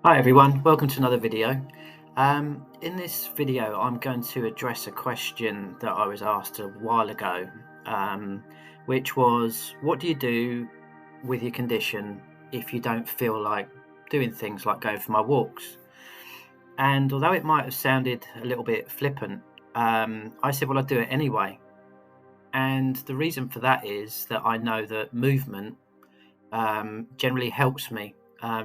Hi everyone, welcome to another video. In this video I'm going to address a question that I was asked a while ago, which was, what do you do with your condition if you don't feel like doing things like going for my walks? And although it might have sounded a little bit flippant, I said, well, I do it anyway. And the reason for that is that I know that movement generally helps me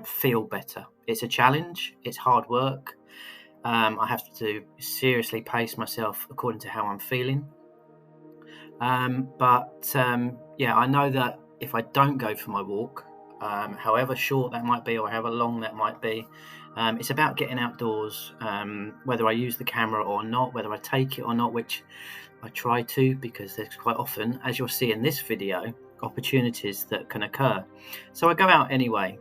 feel better. It's a challenge, it's hard work. I have to seriously pace myself according to how I'm feeling. Yeah, I know that if I don't go for my walk, however short that might be or however long that might be, it's about getting outdoors, whether I use the camera or not, whether I take it or not, which I try to, because there's quite often, as you'll see in this video, opportunities that can occur. So I go out anyway.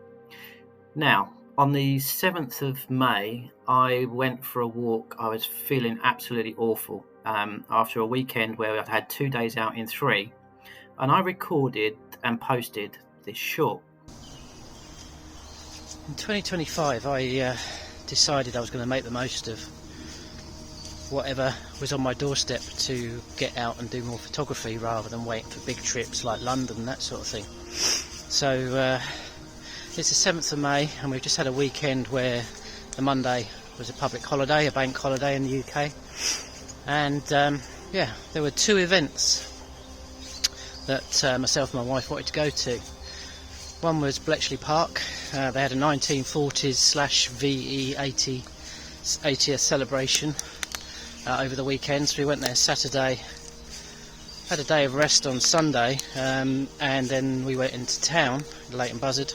Now, on the 7th of May, I went for a walk. I was feeling absolutely awful after a weekend where I'd had 2 days out in 3, and I recorded and posted this short. In 2025, I decided I was going to make the most of whatever was on my doorstep to get out and do more photography rather than waiting for big trips like London and that sort of thing. So it's the 7th of May and we've just had a weekend where the Monday was a public holiday, a bank holiday in the UK, and yeah, there were two events that myself and my wife wanted to go to. One was Bletchley Park. They had a 1940s/VE 80th celebration over the weekend, so we went there Saturday, had a day of rest on Sunday, and then we went into town, Leighton Buzzard,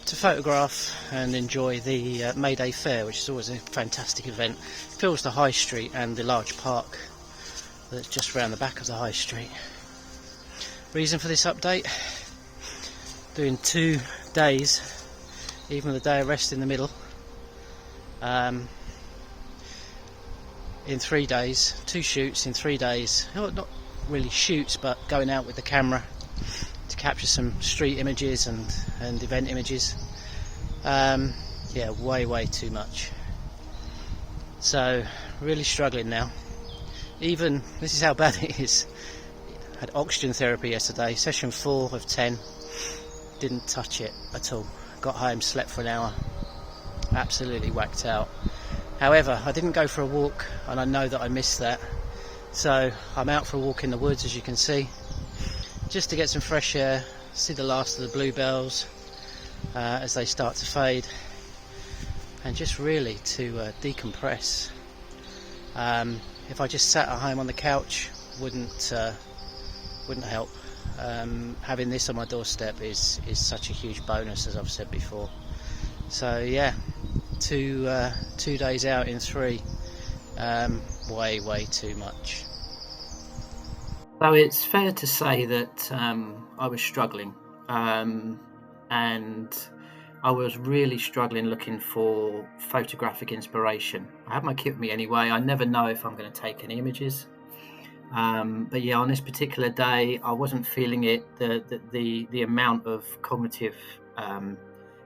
to photograph and enjoy the May Day Fair, which is always a fantastic event. It fills the High Street and the large park that's just round the back of the High Street. Reason for this update: doing 2 days, even with a day of rest in the middle, in 3 days, 2 shoots in 3 days. Not really shoots, but going out with the camera to capture some street images and event images. Yeah, way too much. So really struggling now. Even, this is how bad it is, had oxygen therapy yesterday, session 4 of 10, didn't touch it at all. Got home, slept for an hour, absolutely whacked out. However, I didn't go for a walk, and I know that I missed that, so I'm out for a walk in the woods, as you can see, just to get some fresh air, see the last of the bluebells as they start to fade, and just really to decompress. If I just sat at home on the couch, wouldn't help. Having this on my doorstep is such a huge bonus, as I've said before. So yeah, two days out in 3, way too much. So it's fair to say that I was struggling, and I was really struggling looking for photographic inspiration. I have my kit with me anyway. I never know if I'm going to take any images. But yeah, on this particular day, I wasn't feeling it. The amount of cognitive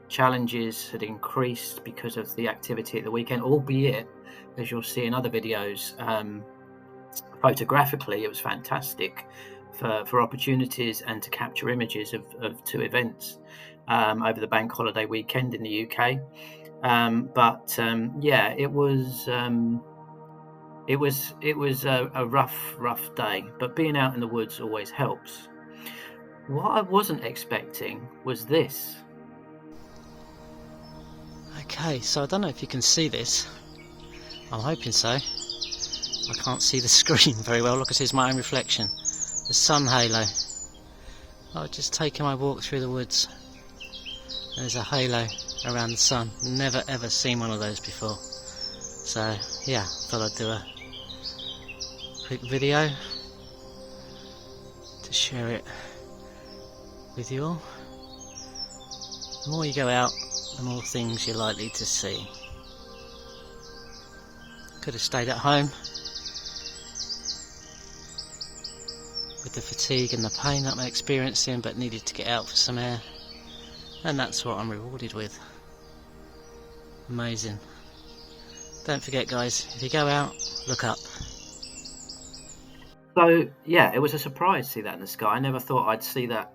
challenges had increased because of the activity at the weekend, albeit, as you'll see in other videos, photographically it was fantastic for opportunities and to capture images of 2 events over the bank holiday weekend in the UK. Yeah, it was a rough day, but being out in the woods always helps. What I wasn't expecting was this. Okay, so I don't know if you can see this. I'm hoping so. I can't see the screen very well. Look, here's my own reflection. The sun halo. I was just taking my walk through the woods. There's a halo around the sun. Never ever seen one of those before. So yeah, thought I'd do a quick video to share it with you all. The more you go out, the more things you're likely to see. Could have stayed at home with the fatigue and the pain that I'm experiencing, but needed to get out for some air, and that's what I'm rewarded with. Amazing. Don't forget, guys, if you go out, look up. So yeah, it was a surprise to see that in the sky. I never thought I'd see that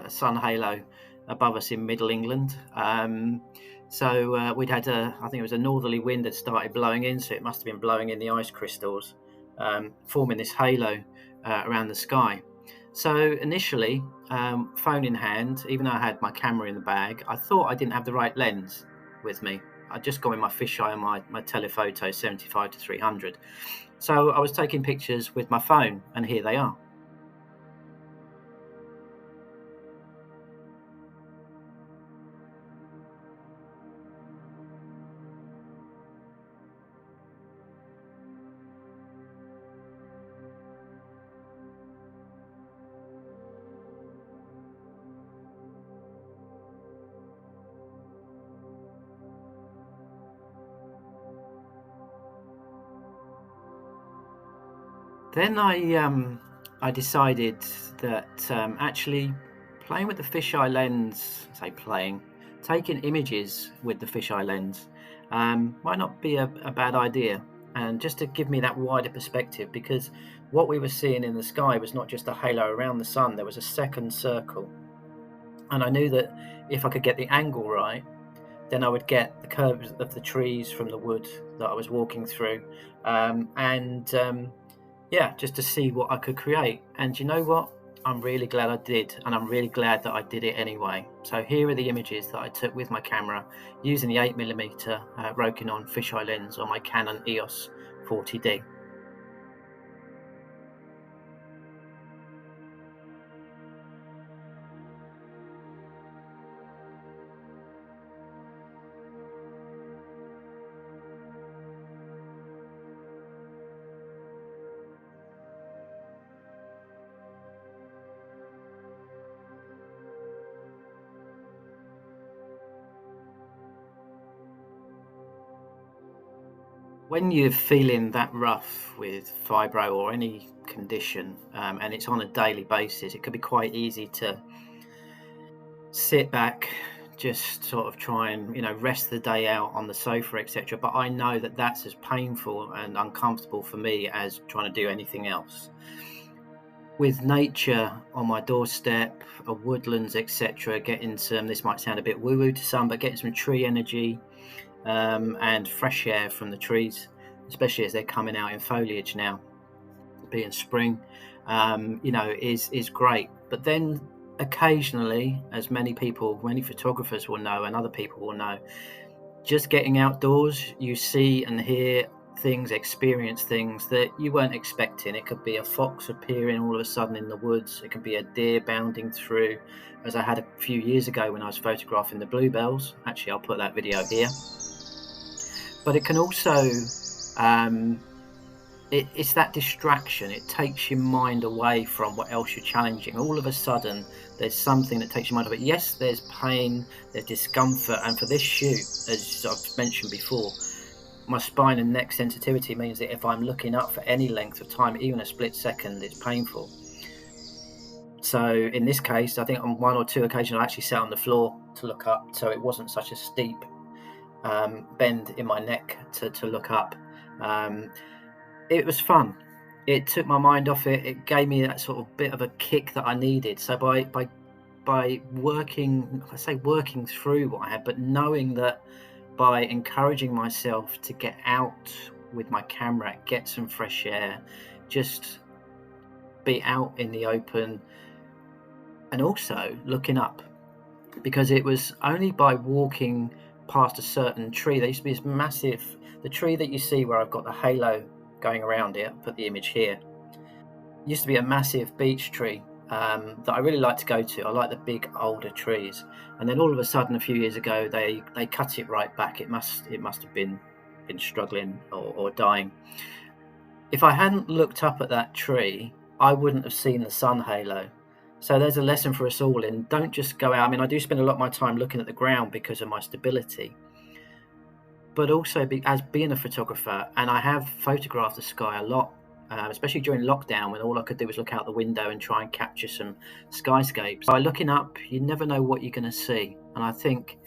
sun halo above us in Middle England. We'd had I think it was a northerly wind that started blowing in, so it must have been blowing in the ice crystals, forming this halo around the sky. So initially, phone in hand, even though I had my camera in the bag, I thought I didn't have the right lens with me. I'd just gone with my fisheye and my telephoto 75 to 300. So I was taking pictures with my phone, and here they are. Then I decided that actually playing with the fisheye lens, taking images with the fisheye lens might not be a bad idea. And just to give me that wider perspective, because what we were seeing in the sky was not just a halo around the sun, there was a second circle. And I knew that if I could get the angle right, then I would get the curves of the trees from the wood that I was walking through. Yeah, just to see what I could create. And you know what? I'm really glad I did, and I'm really glad that I did it anyway. So here are the images that I took with my camera using the 8mm Rokinon fisheye lens on my Canon EOS 40D. When you're feeling that rough with fibro or any condition, and it's on a daily basis, it can be quite easy to sit back, just sort of try and rest the day out on the sofa, etc. But I know that that's as painful and uncomfortable for me as trying to do anything else. With nature on my doorstep, woodlands, etc., getting some, this might sound a bit woo-woo to some, but getting some tree energy and fresh air from the trees, especially as they're coming out in foliage now, being spring, is great. But then occasionally, as many photographers will know and other people will know, just getting outdoors, you see and hear things, experience things that you weren't expecting. It could be a fox appearing all of a sudden in the woods. It could be a deer bounding through, as I had a few years ago when I was photographing the bluebells. Actually, I'll put that video here. But it can also it's that distraction. It takes your mind away from what else you're challenging. All of a sudden there's something that takes your mind away. Yes, there's pain, there's discomfort, and for this shoot, as I've mentioned before, my spine and neck sensitivity means that if I'm looking up for any length of time, even a split second, it's painful. So in this case, I think on one or two occasions I actually sat on the floor to look up, so it wasn't such a steep bend in my neck to look up. It was fun. It took my mind off it. It gave me that sort of bit of a kick that I needed. So by working, I say working through what I had, but knowing that by encouraging myself to get out with my camera, get some fresh air, just be out in the open, and also looking up, because it was only by walking past a certain tree. There used to be this massive, the tree that you see where I've got the halo going around it, I'll put the image here, used to be a massive beech tree that I really like to go to. I like the big older trees, and then all of a sudden a few years ago they cut it right back. It must have been struggling or dying. If I hadn't looked up at that tree, I wouldn't have seen the sun halo. So there's a lesson for us all in, don't just go out. I mean, I do spend a lot of my time looking at the ground because of my stability, but also as being a photographer, and I have photographed the sky a lot, especially during lockdown when all I could do was look out the window and try and capture some skyscapes. By looking up, you never know what you're going to see. And I think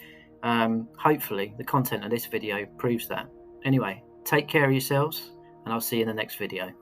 Hopefully the content of this video proves that. Anyway, take care of yourselves, and I'll see you in the next video.